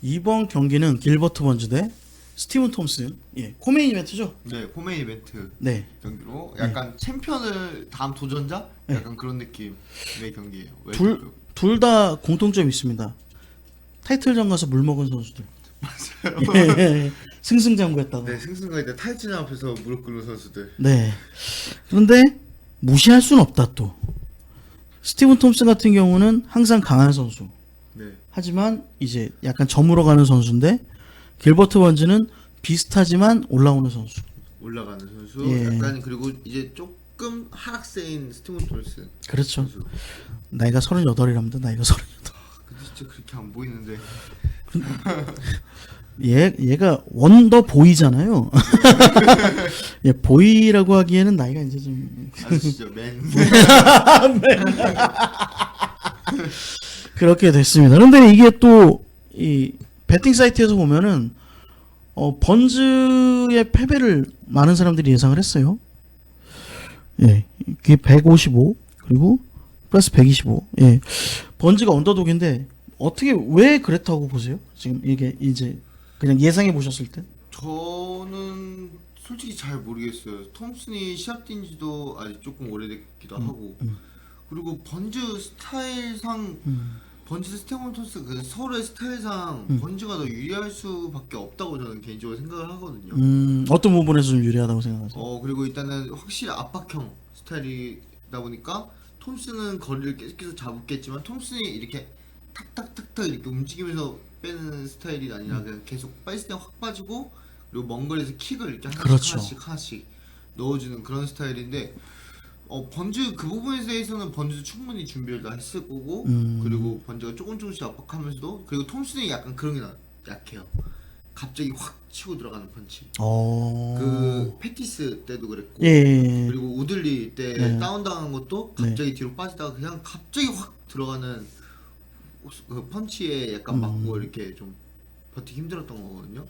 이번 경기는 길버트 번즈 대 스티븐 톰슨. 예, 코메인 이벤트죠? 네, 코메인 이벤트 네. 경기로 약간 챔피언을 다음 도전자? 네. 약간 그런 느낌의 경기예요. 둘 다 공통점이 있습니다. 타이틀전 가서 물 먹은 선수들. 맞아요. 예, 승승장구했다고. 네, 승승가이다 타이틀 앞에서 무릎 꿇는 선수들. 네. 그런데 무시할 수는 없다 또. 스티븐 톰슨 같은 경우는 항상 강한 선수. 네, 하지만 이제 약간 저물어 가는 선수인데 길버트 번즈는 비슷하지만 올라오는 선수. 올라가는 선수. 예. 약간 그리고 이제 조금 하락세인 스티븐 톨슨 그렇죠. 선수. 나이가 38이랍니다. 나이가 38. 근데 진짜 그렇게 안 보이는데. 얘가 원더 보이잖아요. 예, 보이라고 하기에는 나이가 이제 좀 아시죠, 맨. 그렇게 됐습니다. 그런데 이게 또 이 배팅 사이트에서 보면은 번즈의 패배를 많은 사람들이 예상을 했어요. 예, 그게 155 그리고 플러스 125. 예, 번즈가 언더독인데 어떻게 왜 그랬다고 보세요? 지금 이게 이제 그냥 예상해 보셨을 때? 저는 솔직히 잘 모르겠어요. 톰슨이 시합 뛴 지도 아직 조금 오래됐기도 하고 그리고 번즈 스타일상 번즈 스티븐 톰슨 그 서로의 스타일상 번즈가 더 유리할 수밖에 없다고 저는 개인적으로 생각을 하거든요. 어떤 부분에서 좀 유리하다고 생각하세요? 그리고 일단은 확실히 압박형 스타일이다 보니까 톰슨은 거리를 계속 잡겠지만 톰슨이 이렇게 탁탁탁탁 이렇게 움직이면서 빼는 스타일이 아니라 그냥 계속 빠질 때 확 빠지고 그리고 먼 거리에서 킥을 이렇게 하나씩 그렇죠. 하나씩 넣어주는 그런 스타일인데 번즈 그 부분에 대해서는 번즈도 충분히 준비를 다 했을 거고 그리고 번즈가 조금씩 압박하면서도 그리고 톰슨이 약간 그런 게 약해요. 갑자기 확 치고 들어가는 펀치. 그 패티스 때도 그랬고 예. 그리고 우들리 때 네. 다운당한 것도 갑자기 뒤로 빠지다가 그냥 갑자기 확 들어가는 그 펀치에 약간 맞고 이렇게 좀 버티기 힘들었던 거거든요.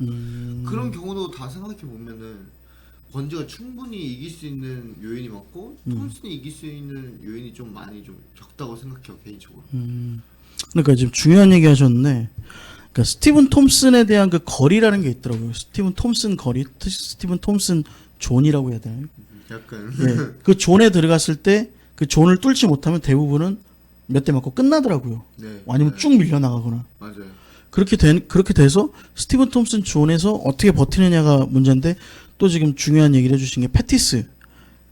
그런 경우도 다 생각해 보면은 번즈가 충분히 이길 수 있는 요인이 많고 톰슨이 이길 수 있는 요인이 좀 많이 좀 적다고 생각해요 개인적으로. 그러니까 지금 중요한 얘기 하셨는데, 그러니까 스티븐 톰슨에 대한 그 거리라는 게 있더라고요. 스티븐 톰슨 거리, 스티븐 톰슨 존이라고 해야 되나요? 약간 예. 그 존에 들어갔을 때 그 존을 뚫지 못하면 대부분은 몇 대 맞고 끝나더라고요. 네, 아니면 네. 쭉 밀려나가거나. 맞아요. 그렇게 돼서 스티븐 톰슨 존에서 어떻게 버티느냐가 문제인데, 또 지금 중요한 얘기를 해주신 게 패티스.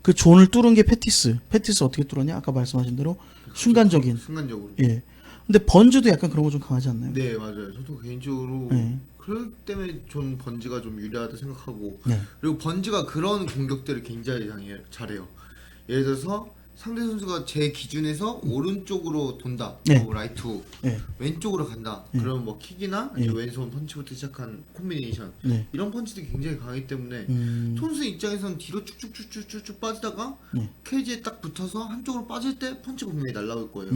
그 존을 뚫은 게 패티스. 패티스 어떻게 뚫었냐? 아까 말씀하신 대로 순간적인. 순간적으로. 예. 근데 번즈도 약간 그런 거 좀 강하지 않나요? 네 맞아요. 저도 개인적으로 네. 그렇기 때문에 전 번즈가 좀 유리하다 생각하고 네. 그리고 번즈가 그런 공격들을 굉장히 잘해요. 예를 들어서 상대 선수가 제 기준에서 오른쪽으로 돈다. 네. 뭐 라이트 네. 왼쪽으로 간다. 네. 그럼 뭐 킥이나 네. 이제 왼손 펀치부터 시작한 콤비네이션 네. 이런 펀치들이 굉장히 강하기 때문에 톰슨 입장에서는 뒤로 쭉쭉쭉쭉쭉 빠지다가 네. 케이지에 딱 붙어서 한쪽으로 빠질 때 펀치가 분명히 날라올 거예요.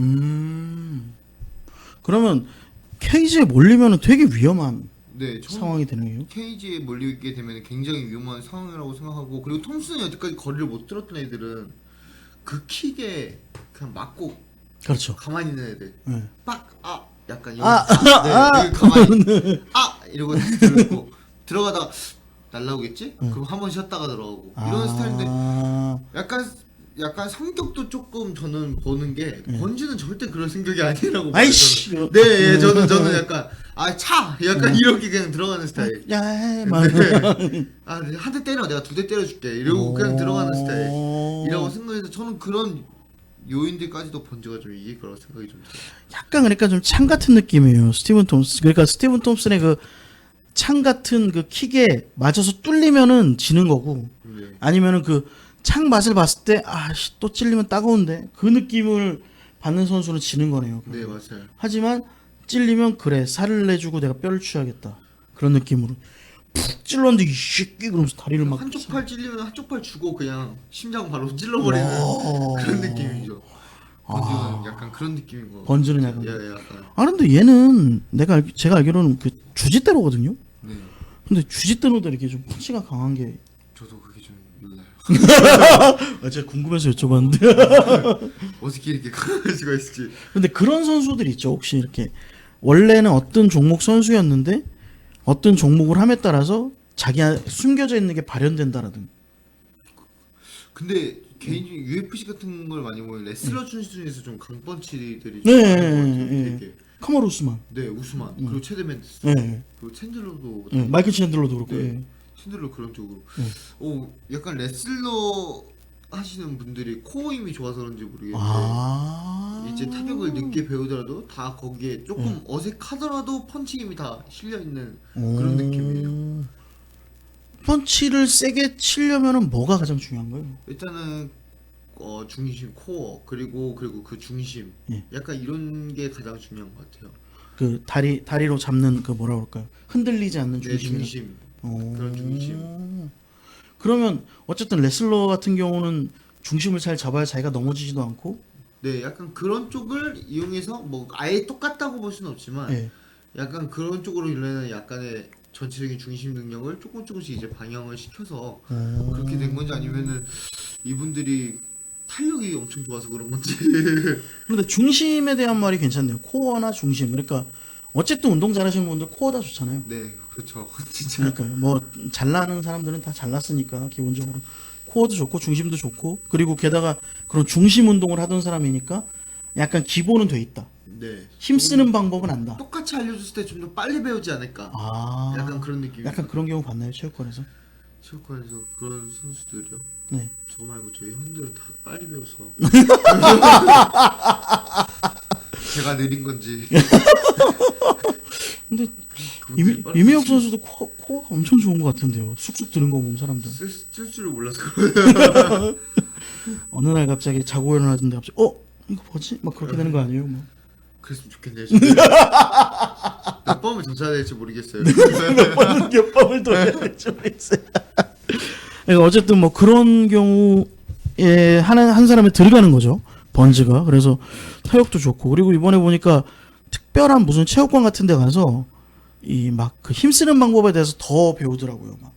그러면 케이지에 몰리면 되게 위험한 네, 상황이 되네요. 케이지에 몰리게 되면 굉장히 위험한 상황이라고 생각하고 그리고 톰슨이 여태까지 거리를 못 들었던 애들은 그 킥에 그냥 맞고 그렇죠. 가만히 있는 애들 네. 약간 아, 가만히 이러고 들고 들어가다가 날라오겠지? 그럼 한 번 쉬었다가 들어가고 이런 스타일인데 약간 성격도 조금 저는 보는 게 번지는 절대 그런 성격이 아니라고 봐요. 아이씨. 저는. 네, 예, 저는 약간 약간 이렇게 그냥 들어가는 스타일. 야, 네. 한 대 때려 내가 두 대 때려줄게 이러고 그냥 들어가는 스타일이라고 생각해서 저는 그런 요인들까지도 번지가 좀 이길 거라고 생각이 좀 들어요. 약간 그러니까 좀 창 같은 느낌이에요. 스티븐 톰슨. 그러니까 스티븐 톰슨의 그 창 같은 그 킥에 맞아서 뚫리면은 지는 거고, 네. 아니면은 그 창 맛을 봤을 때 또 찔리면 따가운데 그 느낌을 받는 선수는 지는 거네요. 네, 맞아요. 하지만 찔리면 그래 살을 내주고 내가 뼈를 취하겠다 그런 느낌으로 푹 찔렀는데 이 새끼 그러면서 다리를 막 한쪽 팔 찔리면 한쪽 팔 주고 그냥 심장 바로 찔러버리는 그런 느낌이죠. 번지는 약간 그런 느낌인 거. 번지는 약간. 예, 약간. 근데 얘는 제가 알기로는 그 주짓대로거든요. 네. 근데 주짓대로도 이렇게 좀 펀치가 강한 게 저도 그게 좀 놀라요. 제가 궁금해서 여쭤봤는데 어떻게 이렇게 강할 수가 있을지. 근데 그런 선수들 있죠. 혹시 이렇게 원래는 어떤 종목 선수였는데 어떤 종목을 함에 따라서 자기가 숨겨져 있는 게 발현된다라든. 근데 개인적인 UFC 같은 걸 많이 보면 레슬러 중에서 좀 강펀치들이 네, 좀 많은 것 같아요. 네. 되게. 카마루 우스만. 네, 우스만 그리고 체드 맨디스 네. 그리고 챈들러도 네. 마이클 챈들러도 그렇고. 네. 예. 챈들러 그런 쪽으로. 네. 약간 레슬러 하시는 분들이 코어 힘이 좋아서 그런지 모르겠는데 아. 이제 타격을 늦게 배우더라도 다 거기에 조금 네. 어색하더라도 펀치 힘이 다 실려 있는 오. 그런 느낌이에요. 펀치를 세게 치려면은 뭐가 가장 중요한 거예요? 일단은 중심 코어 그리고 그 중심 예. 약간 이런 게 가장 중요한 것 같아요. 그 다리로 잡는 그 뭐라 그럴까요? 흔들리지 않는 네, 중심. 중심 그런 중심. 그러면 어쨌든 레슬러 같은 경우는 중심을 잘 잡아야 자기가 넘어지지도 않고. 네, 약간 그런 쪽을 이용해서 뭐 아예 똑같다고 볼 수는 없지만 예. 약간 그런 쪽으로 이르는 약간의 전체적인 중심 능력을 조금씩 이제 방향을 시켜서 그렇게 된 건지 아니면은 이분들이 탄력이 엄청 좋아서 그런 건지. 그런데 중심에 대한 말이 괜찮네요. 코어나 중심. 그러니까 어쨌든 운동 잘하시는 분들 코어 다 좋잖아요. 네, 그렇죠. 진짜. 그러니까 뭐 잘나는 사람들은 다 잘났으니까 기본적으로 코어도 좋고 중심도 좋고 그리고 게다가 그런 중심 운동을 하던 사람이니까 약간 기본은 돼 있다. 네. 힘 쓰는 방법은 안다. 똑같이 알려줬을 때 좀 더 빨리 배우지 않을까. 아, 약간 그런 느낌. 약간 그런 경우 봤나요 체육관에서? 체육관에서 그런 선수들이요. 네. 저 말고 저희 형들은 다 빨리 배워서. 제가 느린 건지. 근데 그분들이 빨리 이미혁 선수도 코어가 엄청 좋은 것 같은데요. 쑥쑥 드는 거 보면 사람들. 쓸 줄을 몰라서 그래요. 어느 날 갑자기 자고 일어나던데 갑자기 이거 뭐지? 막 그렇게 되는 거 아니에요? 뭐. 그랬으면 좋겠네요. 진짜. 몇 번을 더 쳐야 될지 모르겠어요. 몇 번을 더 해야 될지 모르겠어요. 그러니까 어쨌든 뭐 그런 경우에 한 사람이 들어가는 거죠. 번즈가. 그래서 타격도 좋고 그리고 이번에 보니까 특별한 무슨 체육관 같은 데 가서 이 막 그 힘쓰는 방법에 대해서 더 배우더라고요. 막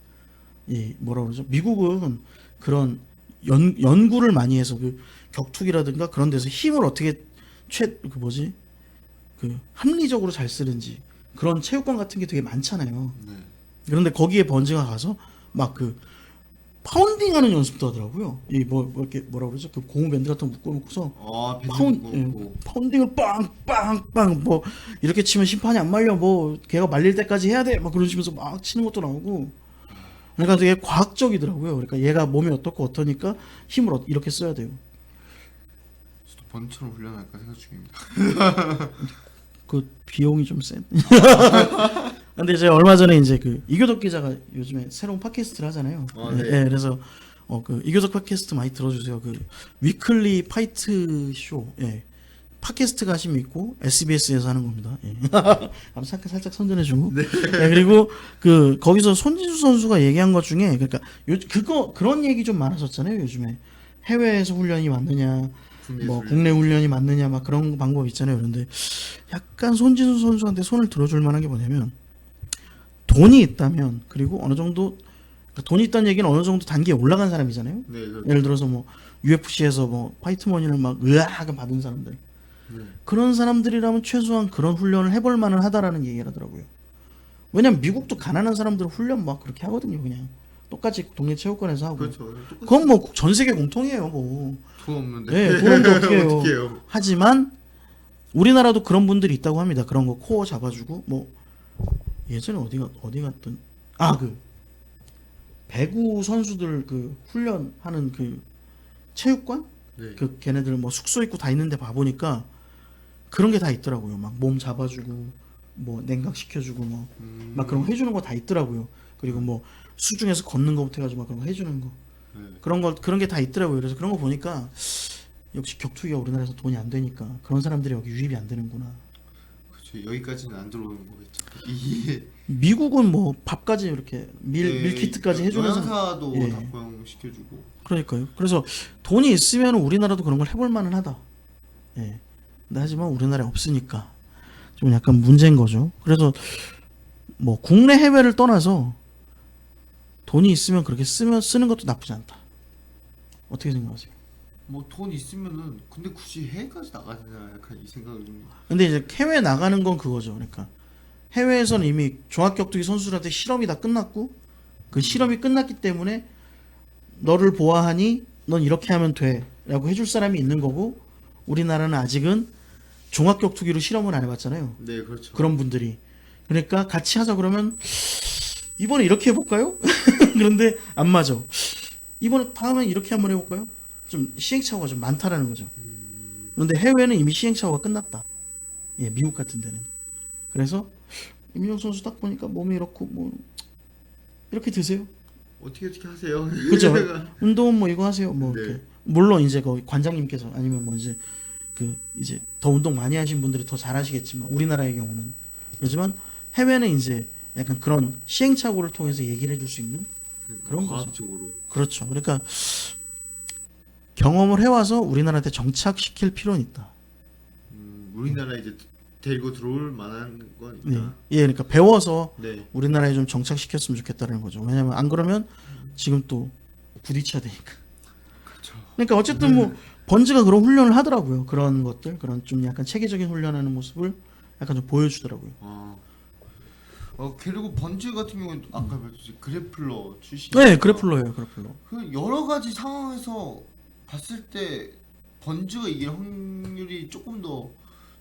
이 뭐라 그러죠? 미국은 그런 연구를 많이 해서 그 격투기라든가 그런 데서 힘을 어떻게 합리적으로 잘 쓰는지 그런 체육관 같은 게 되게 많잖아요. 네. 그런데 거기에 번즈가 가서 막 그 파운딩하는 연습도 하더라고요. 이 이렇게 뭐라 그러죠? 그 고무 밴드 같은 거 묶어놓고서 파운딩을 빵빵빵 뭐 이렇게 치면 심판이 안 말려 뭐 걔가 말릴 때까지 해야 돼 막 그러시면서 막 치는 것도 나오고 그러니까 되게 과학적이더라고요. 그러니까 얘가 몸이 어떻고 어떠니까 힘을 이렇게 써야 돼요. 저도 번처럼 훈련할까 생각 중입니다. 그 비용이 좀 센. 근데 이제 얼마 전에 이제 그 이교덕 기자가 요즘에 새로운 팟캐스트를 하잖아요. 네. 예, 그래서 그 이교덕 팟캐스트 많이 들어주세요. 그 위클리 파이트 쇼. 예. 팟캐스트가 하심 있고 SBS에서 하는 겁니다. 예. 한번 살짝 선전해주고. 네. 예, 그리고 그 거기서 손진수 선수가 얘기한 것 중에 그러니까 그런 얘기 좀 많았었잖아요. 요즘에 해외에서 훈련이 맞느냐. 뭐 국내 훈련이 맞느냐 막 그런 방법 있잖아요. 그런데 약간 손진수 선수한테 손을 들어줄 만한 게 뭐냐면 돈이 있다면 그리고 어느 정도 돈이 있다는 얘기는 어느 정도 단계에 올라간 사람이잖아요. 네, 예를 들어서 뭐 UFC에서 뭐 파이트머니를 막 으아하게 받은 사람들 네. 그런 사람들이라면 최소한 그런 훈련을 해볼 만은 하다라는 얘기를 하더라고요. 왜냐면 미국도 가난한 사람들은 훈련 막 그렇게 하거든요. 그냥 똑같이 동네 체육관에서 하고. 그렇죠. 그건 뭐 전 세계 공통이에요. 뭐. 돈 없는데. 네, 돈 없는데 어떻게 해요. 어떻게 해요? 하지만 우리나라도 그런 분들이 있다고 합니다. 그런 거 코어 잡아주고 뭐 예전에 어디 갔던 그 배구 선수들 그 훈련하는 그 체육관 네. 그 걔네들 뭐 숙소 있고 다 있는데 봐보니까 그런 게 다 있더라고요. 막 몸 잡아주고 뭐 냉각 시켜주고 뭐 막 그런 거 해주는 거 다 있더라고요. 그리고 뭐 수중에서 걷는 거부터 해가지고 막 그런 거 해주는 거 네. 그런 게 다 있더라고요. 그래서 그런 거 보니까 역시 격투기가 우리나라에서 돈이 안 되니까 그런 사람들이 여기 유입이 안 되는구나. 그렇죠. 여기까지는 안 들어오는 거겠죠. 이게 미국은 뭐 밥까지 이렇게 밀키트까지 해주는 영양사도 예. 다 포용시켜주고. 그러니까요. 그래서 돈이 있으면 우리나라도 그런 걸 해볼 만은 하다. 예. 근데 하지만 우리나라에 없으니까 좀 약간 문제인 거죠. 그래서 뭐 국내 해외를 떠나서 돈이 있으면 그렇게 쓰는 것도 나쁘지 않다. 어떻게 생각하세요? 뭐 돈 있으면은 근데 굳이 해외까지 나가야 되나 약간 이 생각을 좀. 근데 이제 해외 나가는 건 그거죠. 그러니까 해외에서는 이미 종합격투기 선수들한테 실험이 다 끝났고 그 실험이 끝났기 때문에 너를 보아하니 넌 이렇게 하면 돼라고 해줄 사람이 있는 거고 우리나라는 아직은 종합격투기로 실험을 안 해봤잖아요. 네, 그렇죠. 그런 분들이 그러니까 같이 하자 그러면 이번에 이렇게 해볼까요? 그런데 안 맞아. 이번에 다음에 이렇게 한번 해볼까요? 좀 시행착오가 좀 많다라는 거죠. 그런데 해외는 이미 시행착오가 끝났다. 예, 미국 같은 데는. 그래서 임민혁 선수 딱 보니까 몸이 이렇고 뭐 이렇게 드세요. 어떻게 하세요? 그죠? 운동은 뭐 이거 하세요. 뭐 네. 이렇게. 물론 이제 거기 관장님께서 아니면 뭐 이제 그 이제 더 운동 많이 하신 분들이 더 잘하시겠지만 우리나라의 경우는 그렇지만 해외는 이제 약간 그런 시행착오를 통해서 얘기를 해줄 수 있는 그런 거죠. 과학적으로. 그렇죠. 그러니까 경험을 해와서 우리나라한테 정착시킬 필요는 있다. 우리나라 이제 데리고 들어올 만한 건 네. 있다. 예, 그러니까 배워서 네. 우리나라에 좀 정착시켰으면 좋겠다는 거죠. 왜냐면 안 그러면 지금 또 부딪혀야 되니까. 그렇죠. 그러니까 어쨌든 뭐 번지가 그런 훈련을 하더라고요. 그런 것들, 그런 좀 약간 체계적인 훈련하는 모습을 약간 좀 보여주더라고요. 그리고 번지 같은 경우는 아까 말했듯이 그래플러 출신. 네, 그래플러예요, 그래플러. 그 여러 가지 상황에서 봤을 때 번지가 이길 확률이 조금 더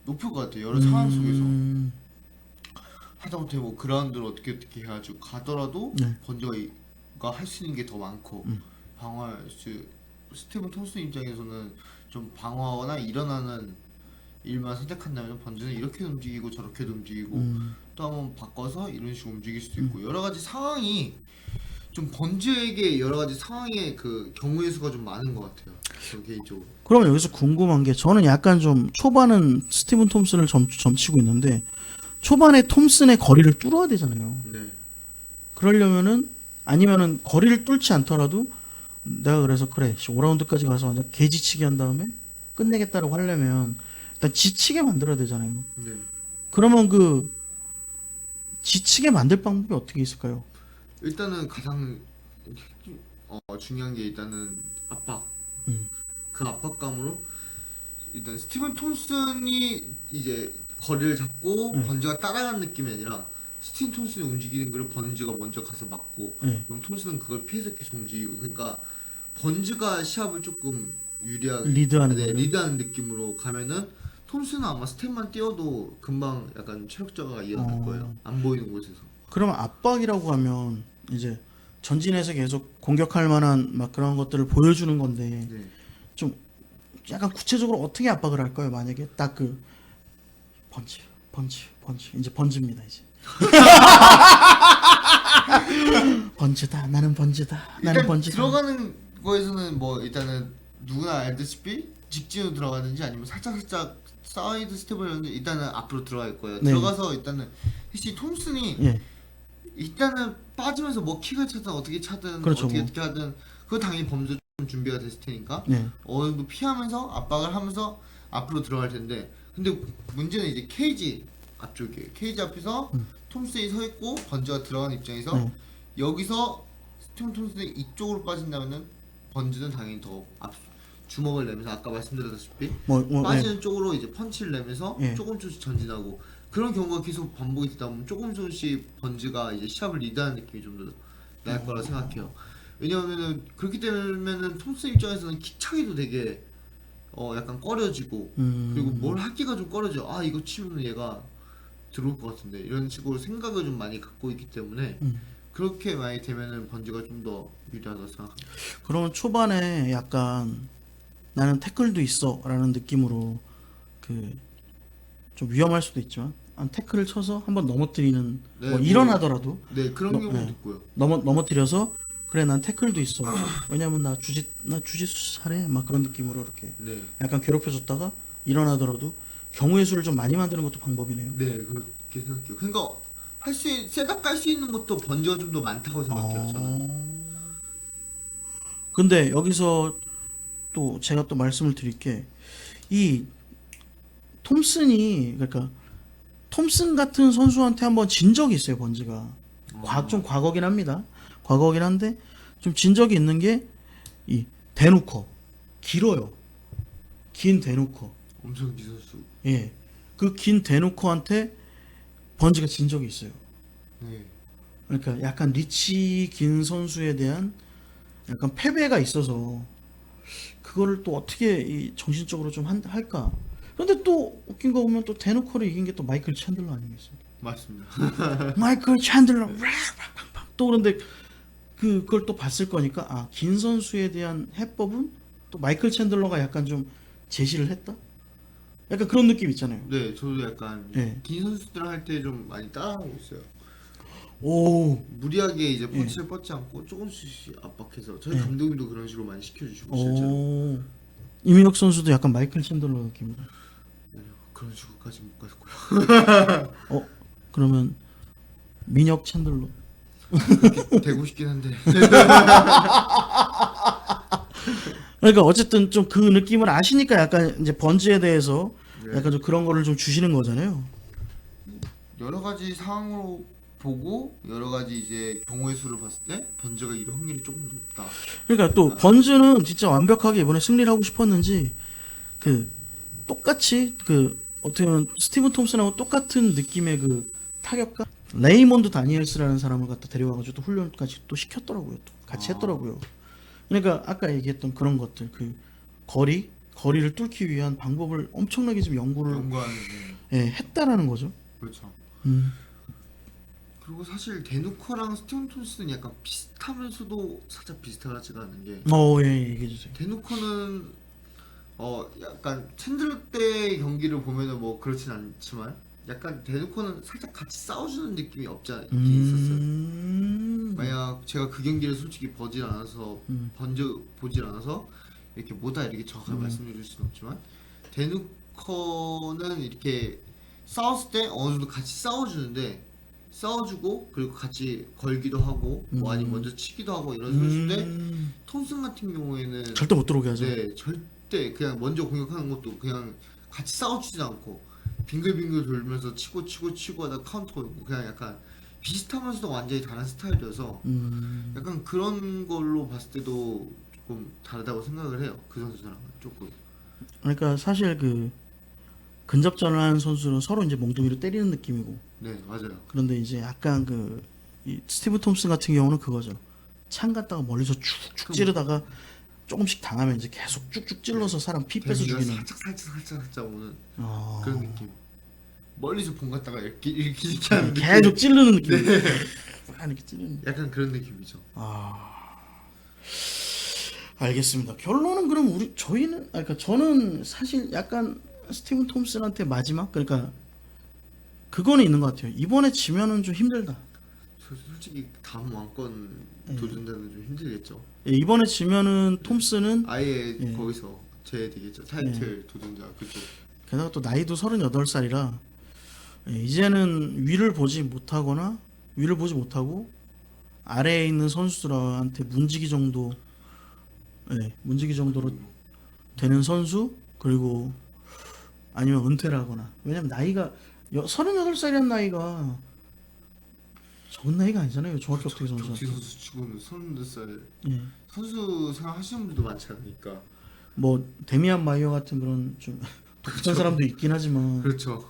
높을 것 같아요. 여러 상황 속에서. 하다못해 뭐 그라운드를 어떻게 해가지고 가더라도 네. 번지가 할 수 있는 게 더 많고 방어할 수 스티븐 톰슨 입장에서는 좀 방어나 일어나는 일만 선택한다면 번지는 이렇게 움직이고 저렇게도 움직이고 또 한번 바꿔서 이런 식으로 움직일 수도 있고 여러 가지 상황이 좀 번지에게 여러 가지 상황의 그 경우의 수가 좀 많은 것 같아요. 저 개인적으로. 그러면 여기서 궁금한 게 저는 약간 좀 초반은 스티븐 톰슨을 점치고 있는데 초반에 톰슨의 거리를 뚫어야 되잖아요. 네. 그러려면은 아니면은 거리를 뚫지 않더라도 내가 그래서 그래 5라운드까지 가서 완전 개지치기 한 다음에 끝내겠다라고 하려면 일단 지치게 만들어야 되잖아요. 네. 그러면 그 지치게 만들 방법이 어떻게 있을까요? 일단은 가장 중요한 게 일단은 압박. 그 압박감으로 일단 스티븐 톰슨이 이제 거리를 잡고 번지가 따라가는 느낌이 아니라 스티븐 톰슨이 움직이는 걸 번지가 먼저 가서 막고 그럼 톰슨은 그걸 피해서 계속 움직이고 그러니까 번지가 시합을 조금 유리하게 리드하는 네, 거예요? 리드하는 느낌으로 가면은 톰슨은 아마 스텝만 뛰어도 금방 약간 체력 저하가 일어날 거예요. 안 보이는 곳에서. 그러면 압박이라고 하면 이제 전진해서 계속 공격할 만한 막 그런 것들을 보여주는 건데 네. 좀 약간 구체적으로 어떻게 압박을 할까요? 만약에 딱 그 번지 이제 번지입니다 이제 번지다 나는 번지다 나는 일단 번지다 들어가는 거에서는 뭐 일단은 누구나 알다시피 직진으로 들어가든지 아니면 살짝 사이드 스텝을 하는데 일단은 앞으로 들어갈 거예요. 네. 들어가서 일단은 혹시 톰슨이 예 일단은 빠지면서 뭐 킥을 차든 어떻게 차든 그렇죠, 어떻게 뭐. 어떻게 하든 그거 당연히 범죄 좀 준비가 됐을 테니까 네. 어느 정도 피하면서 압박을 하면서 앞으로 들어갈 텐데 근데 문제는 이제 케이지 앞쪽에 케이지 앞에서 톰슨이 서 있고 번지가 들어가는 입장에서 여기서 스티븐 톰슨이 이쪽으로 빠진다면은 번지는 당연히 더 주먹을 내면서 아까 말씀드렸다시피 빠지는 쪽으로 이제 펀치를 내면서 예. 조금씩 전진하고 그런 경우가 계속 반복이 되다 보면 조금씩 번지가 이제 시합을 리드하는 느낌이 좀 더 날 거라 생각해요. 왜냐하면은 그렇기 때문에는 톰슨 입장에서는 킥 차기도 되게 약간 꺼려지고 그리고 뭘 하기가 좀 꺼려져. 아 이거 치면 얘가 들어올 것 같은데 이런 식으로 생각을 좀 많이 갖고 있기 때문에 그렇게 많이 되면은 번지가 좀 더 유리하다고 생각합니다. 그러면 초반에 약간 나는 태클도 있어 라는 느낌으로 그 좀 위험할 수도 있지만 태클을 쳐서 한번 넘어뜨리는 네, 뭐 뭐, 일어나더라도 네 그런 경우도 네. 있고요. 넘어뜨려서 그래 난 태클도 있어 왜냐면 나 주짓수 잘해 막 그런 느낌으로 이렇게 네, 약간 괴롭혀줬다가 일어나더라도 경우의 수를 좀 많이 만드는 것도 방법이네요. 네 그렇게 생각해요. 그러니까 셋업 갈 수 있는 것도 번지가 좀 더 많다고 생각해요. 저는. 근데 여기서 또 제가 또 말씀을 드릴 게 이 톰슨이 그러니까 톰슨 같은 선수한테 한번 진 적이 있어요 번지가 좀 과거긴 합니다. 과거긴 한데 좀 진 적이 있는 게 이 대놓고 길어요. 긴 데누커. 엄청 기 선수. 예. 그 긴 데누커한테 번지가 진 적이 있어요. 네. 그러니까 약간 리치 긴 선수에 대한 약간 패배가 있어서 그거를 또 어떻게 이 정신적으로 좀 할까? 그런데 또 웃긴 거 보면 또 데누커를 이긴 게 또 마이클 챈들러 아니겠습니까? 맞습니다. 마이클 챈들러 또 그런데 그걸 또 봤을 거니까 아, 긴 선수에 대한 해법은 또 마이클 챈들러가 약간 좀 제시를 했다? 약간 그런 느낌 있잖아요. 네, 저도 약간 네. 긴 선수들 할 때 좀 많이 따라하고 있어요. 오, 무리하게 이제 펀치를 뻗지 않고 조금씩 압박해서 저희 네. 감독님도 그런 식으로 많이 시켜주시고 실제로. 오, 이민혁 선수도 약간 마이클 챈들러 느낌이다. 그런 식으로까지 못 갔고요. 그러면 민혁 챈들러. 되고 싶긴 한데. 그러니까 어쨌든 좀 그 느낌을 아시니까 약간 이제 번지에 대해서 네. 약간 좀 그런 거를 좀 주시는 거잖아요. 여러 가지 상황으로 보고 여러 가지 이제 경우의 수를 봤을 때 번즈가 이럴 확률이 조금 높다. 그러니까 또 번즈는 진짜 완벽하게 이번에 승리를 하고 싶었는지 그 똑같이 그 어떻게 보면 스티븐 톰슨하고 똑같은 느낌의 그 타격가 레이몬드 다니엘스라는 사람을 갖다 데려와가지고 또 훈련까지 또 시켰더라고요. 또 같이 했더라고요. 그러니까 아까 얘기했던 그런 것들 그 거리를 뚫기 위한 방법을 엄청나게 지금 연구를 연구하는 예, 했다라는 거죠. 그렇죠. 음. 그리고 사실 데누커랑 스티븐 톰슨은 약간 비슷하면서도 살짝 비슷하지가 않은 게 예, 얘기해 주세요. 데누커는 약간 챈들러 때 경기를 보면은 뭐 그렇진 않지만 약간 데누커는 살짝 같이 싸워주는 느낌이 없지 않아 있었어요. 만약 제가 그 경기를 솔직히 보질 않아서 보질 않아서 이렇게 뭐다 이렇게 정확하게 말씀드릴 수는 없지만 데누커는 이렇게 싸웠을 때 어느 정도 같이 싸워주는데 싸워주고 그리고 같이 걸기도 하고 뭐 아니면 먼저 치기도 하고 이런 선수인데 톰슨 같은 경우에는 절대 못 들어오게 하죠. 네 절대 그냥 먼저 공격하는 것도 그냥 같이 싸워주지 않고 빙글빙글 돌면서 치고 하다 카운터 오고 그냥 약간 비슷하면서도 완전히 다른 스타일이어서 약간 그런 걸로 봤을 때도 조금 다르다고 생각을 해요. 그 선수랑은 조금. 그러니까 사실 그 근접전을 하는 선수는 서로 이제 몽둥이로 때리는 느낌이고 네 맞아요. 그런데 이제 약간 이 스티브 톰슨 같은 경우는 그거죠. 창 갖다가 멀리서 쭉쭉 찌르다가 조금씩 당하면 이제 계속 쭉쭉 찔러서 사람 피 빼서 데미지가 죽이는. 살짝 오는 어, 그런 느낌. 멀리서 본 갔다가 이렇게 하는 느낌. 계속 찌르는 느낌. 이렇게 찌르는. 약간 그런 느낌이죠. 알겠습니다. 결론은 그럼 저희는 그러니까 저는 사실 약간 스티븐 톰슨한테 마지막 그러니까 그거는 있는 것 같아요. 이번에 지면은 좀 힘들다. 솔직히 다음 왕권 도전자는 좀 힘들겠죠. 예, 이번에 지면은 톰슨은 아예 거기서 제외되겠죠. 타이틀 도전자 그쪽. 게다가 또 나이도 38살이라 이제는 위를 보지 못하고 아래에 있는 선수들한테 문지기 정도로 되는 선수 그리고 아니면 은퇴를 하거나 왜냐면 나이가 38살이란 나이가 적은 나이가 아니잖아요. 정확히 어떻게 적지 선수 선수 치고는 30살 예. 선수 생활하시는 분들도 많지 않으니까. 뭐 데미안 마이어 같은 그런 좀 독특한 사람도 있긴 하지만 그렇죠.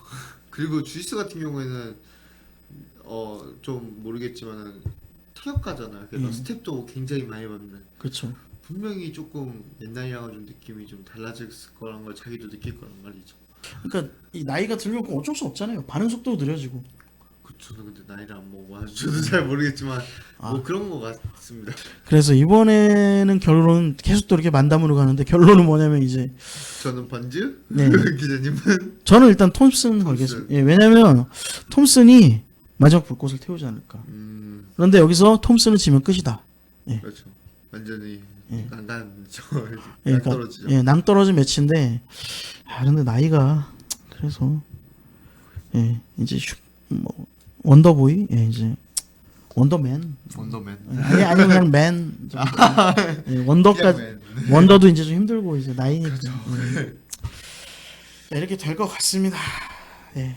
그리고 주이스 같은 경우에는 좀 모르겠지만은 타격가잖아요. 그래서 스텝도 굉장히 많이 받는. 그렇죠. 분명히 조금 옛날이랑은 좀 느낌이 좀 달라질 거란 걸 자기도 느낄 거란 말이죠. 그러니까 이 나이가 들면 어쩔 수 없잖아요. 반응 속도가 느려지고. 저는 근데 나이를 안 먹어가지고 저도 잘 모르겠지만 뭐 그런 거 같습니다. 그래서 이번에는 결론은 계속 또 이렇게 만담으로 가는데 결론은 뭐냐면 이제 저는 번즈, 네. 기자님은 저는 일단 톰슨 걸겠습니다. 예, 왜냐면 톰슨이 마지막 불꽃을 태우지 않을까. 그런데 여기서 톰슨은 지면 끝이다. 예. 그렇죠. 완전히 난단죠. 그러니까, 떨어지죠. 예, 낭떨어진 매치인데 근데 나이가 그래서 이제 뭐 원더보이 이제 원더맨 원더맨. 아니 그냥 맨 원더까지 원더도 이제 좀 힘들고 이제 나이니까 이렇게 될 것 같습니다. 예.